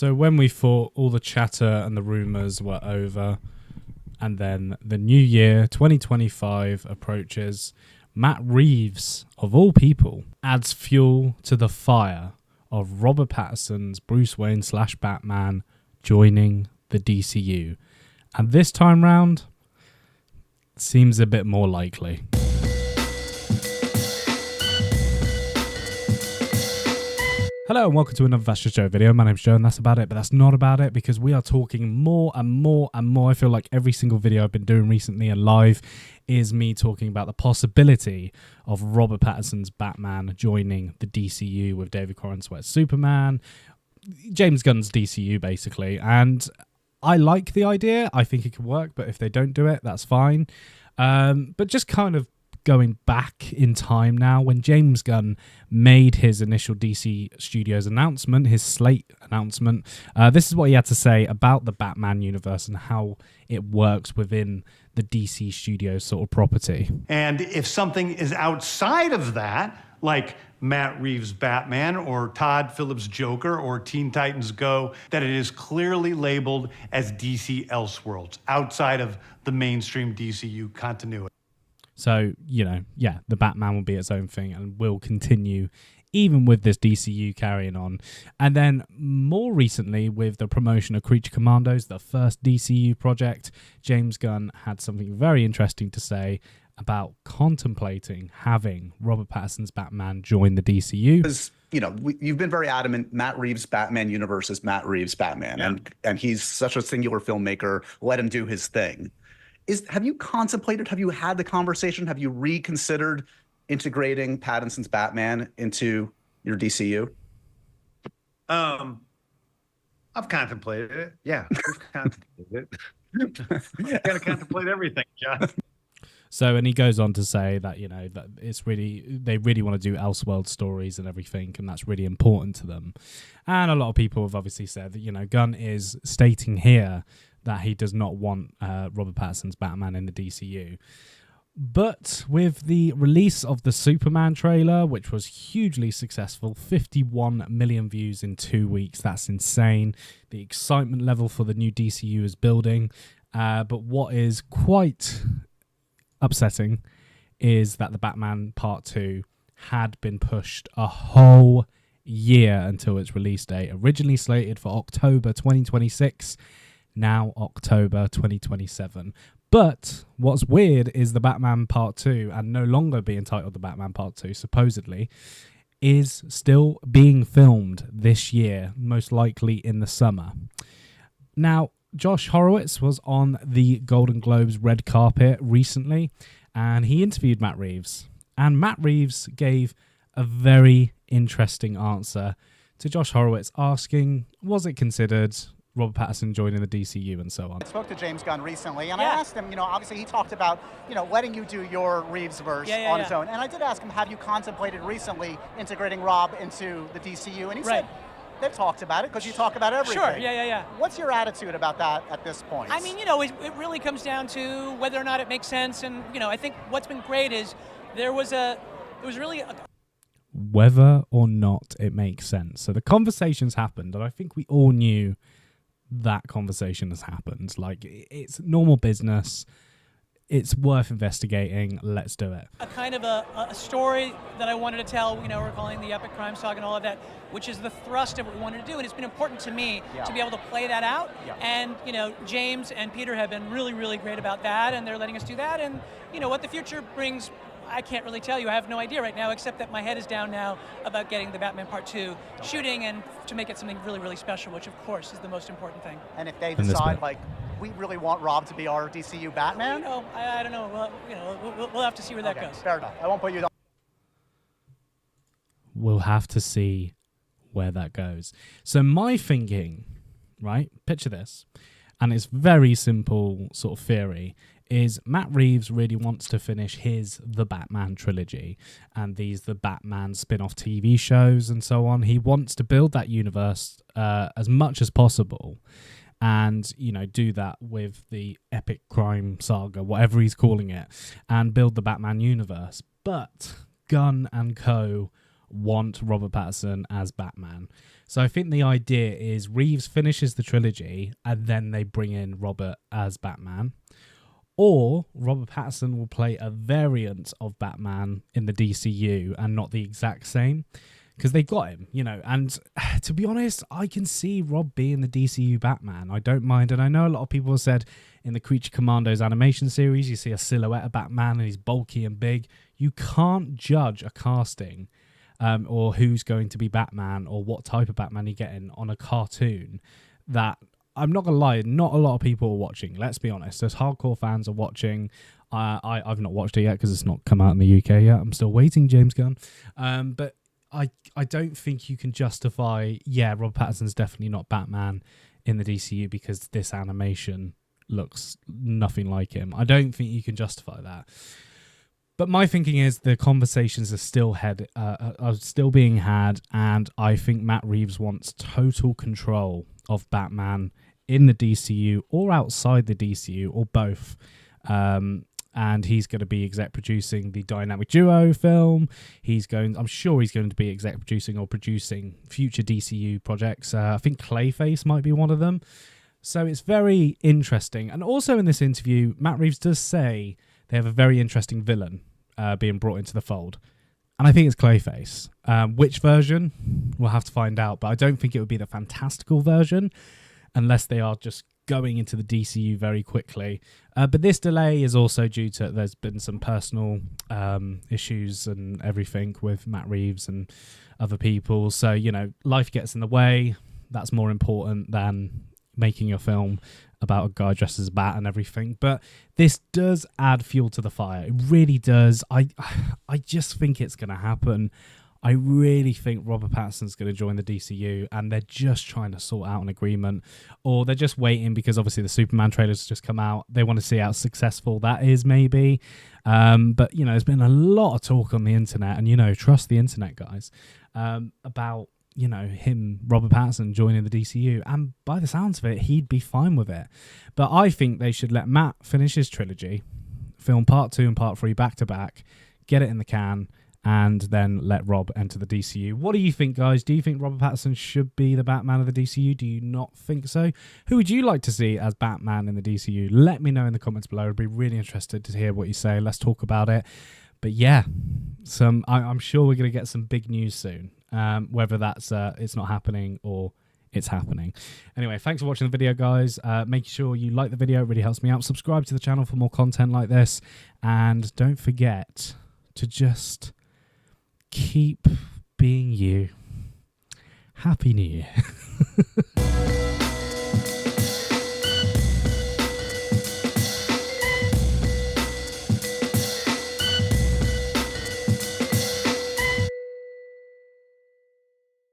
So when we thought all the chatter and the rumours were over, and then the new year, 2025, approaches, Matt Reeves, of all people, adds fuel to the fire of Robert Pattinson's Bruce Wayne / Batman joining the DCU. And this time round, seems a bit more likely. Hello and welcome to another That's Just Joe video. My name's Joe and that's about it, but that's not about it because we are talking more and more and more. I feel like every single video I've been doing recently and live is me talking about the possibility of Robert Pattinson's Batman joining the DCU with David Corenswet's Superman, James Gunn's DCU basically. And I like the idea. I think it could work, but if they don't do it, that's fine. But just kind of going back in time now, when James Gunn made his initial DC Studios announcement, his slate announcement, this is what he had to say about the Batman universe and how it works within the DC Studios sort of property. And if something is outside of that, like Matt Reeves' Batman or Todd Phillips' Joker or Teen Titans Go, that it is clearly labeled as DC Elseworlds, outside of the mainstream DCU continuity. So, you know, yeah, the Batman will be its own thing and will continue even with this DCU carrying on. And then more recently, with the promotion of Creature Commandos, the first DCU project, James Gunn had something very interesting to say about contemplating having Robert Pattinson's Batman join the DCU. Because, you know, you've been very adamant, Matt Reeves' Batman universe is Matt Reeves' Batman. Yeah. And he's such a singular filmmaker. Let him do his thing. Have you contemplated, have you had the conversation, have you reconsidered integrating Pattinson's Batman into your DCU? I've contemplated it. Yeah, we've contemplated it. You gotta contemplate everything, John. So, and he goes on to say that, you know, that it's really, they really want to do Elseworld stories and everything, and that's really important to them. And a lot of people have obviously said that, you know, Gunn is stating here that he does not want Robert Pattinson's Batman in the DCU. But with the release of the Superman trailer, which was hugely successful, 51 million views in 2 weeks, that's insane. The excitement level for the new DCU is building. But what is quite upsetting is that the Batman Part 2 had been pushed a whole year until its release date, originally slated for October 2026. Now October 2027. But what's weird is the Batman Part 2, and no longer being titled the Batman Part 2, supposedly, is still being filmed this year, most likely in the summer. Now, Josh Horowitz was on the Golden Globes red carpet recently, and he interviewed Matt Reeves. And Matt Reeves gave a very interesting answer to Josh Horowitz, asking, was it considered Robert Pattinson joining the DCU and so on. I spoke to James Gunn recently, and I asked him, you know, obviously he talked about, you know, letting you do your Reeves verse on his own. And I did ask him, have you contemplated recently integrating Rob into the DCU? And he said, they've talked about it because you talk about everything. Sure, yeah. What's your attitude about that at this point? I mean, you know, it really comes down to whether or not it makes sense. And, you know, I think what's been great is whether or not it makes sense. So the conversations happened, and I think we all knew that conversation has happened. Like, it's normal business. It's worth investigating. Let's do it. A kind of a story that I wanted to tell, you know, we're calling the epic crime saga and all of that, which is the thrust of what we wanted to do. And it's been important to me to be able to play that out. Yeah. And, you know, James and Peter have been really, really great about that, and they're letting us do that. And, you know, what the future brings, I can't really tell you. I have no idea right now, except that my head is down now about getting the Batman Part 2 shooting and to make it something really, really special, which of course is the most important thing. And if they decide, like, we really want Rob to be our DCU Batman? Well, you know, I don't know. Well, you know, we'll have to see where that goes. Fair enough. I won't put you down. We'll have to see where that goes. So my thinking, right, picture this, and it's very simple sort of theory, is Matt Reeves really wants to finish the Batman trilogy and the Batman spin-off TV shows and so on. He wants to build that universe as much as possible and, you know, do that with the epic crime saga, whatever he's calling it, and build the Batman universe. But Gunn and co. want Robert Pattinson as Batman. So I think the idea is Reeves finishes the trilogy and then they bring in Robert as Batman. Or Robert Pattinson will play a variant of Batman in the DCU and not the exact same. Because they got him, you know. And to be honest, I can see Rob being the DCU Batman. I don't mind. And I know a lot of people have said in the Creature Commandos animation series, you see a silhouette of Batman and he's bulky and big. You can't judge a casting or who's going to be Batman or what type of Batman you're getting on a cartoon that, I'm not going to lie, not a lot of people are watching. Let's be honest. There's hardcore fans are watching. I've not watched it yet because it's not come out in the UK yet. I'm still waiting, James Gunn. But I don't think you can justify, Rob Pattinson's definitely not Batman in the DCU because this animation looks nothing like him. I don't think you can justify that. But my thinking is the conversations are still being had, and I think Matt Reeves wants total control of Batman in the DCU or outside the DCU or both. And he's going to be exec producing the Dynamic Duo film. I'm sure he's going to be exec producing or producing future DCU projects. I think Clayface might be one of them. So it's very interesting. And also in this interview, Matt Reeves does say they have a very interesting villain being brought into the fold. And I think it's Clayface. Which version? We'll have to find out. But I don't think it would be the fantastical version unless they are just going into the DCU very quickly. But this delay is also due to there's been some personal issues and everything with Matt Reeves and other people. So, you know, life gets in the way. That's more important than making your film about a guy dressed as a bat and everything. But this does add fuel to the fire. It really does. I just think it's going to happen. I really think Robert Pattinson's going to join the DCU and they're just trying to sort out an agreement, or they're just waiting because obviously the Superman trailer's just come out. They want to see how successful that is maybe. But, you know, there's been a lot of talk on the internet and, you know, trust the internet, guys, about, you know, Robert Pattinson joining the DCU. And by the sounds of it, he'd be fine with it. But I think they should let Matt finish his trilogy, film part 2 and part 3 back to back, get it in the can, and then let Rob enter the DCU. What do you think, guys? Do you think Robert Pattinson should be the Batman of the DCU? Do you not think so? Who would you like to see as Batman in the DCU? Let me know in the comments below. I'd be really interested to hear what you say. Let's talk about it. But yeah, I'm sure we're going to get some big news soon. Whether that's it's not happening or it's happening. Anyway, thanks for watching the video, guys. Make sure you like the video. It really helps me out. Subscribe to the channel for more content like this. And don't forget to just keep being you. Happy New Year.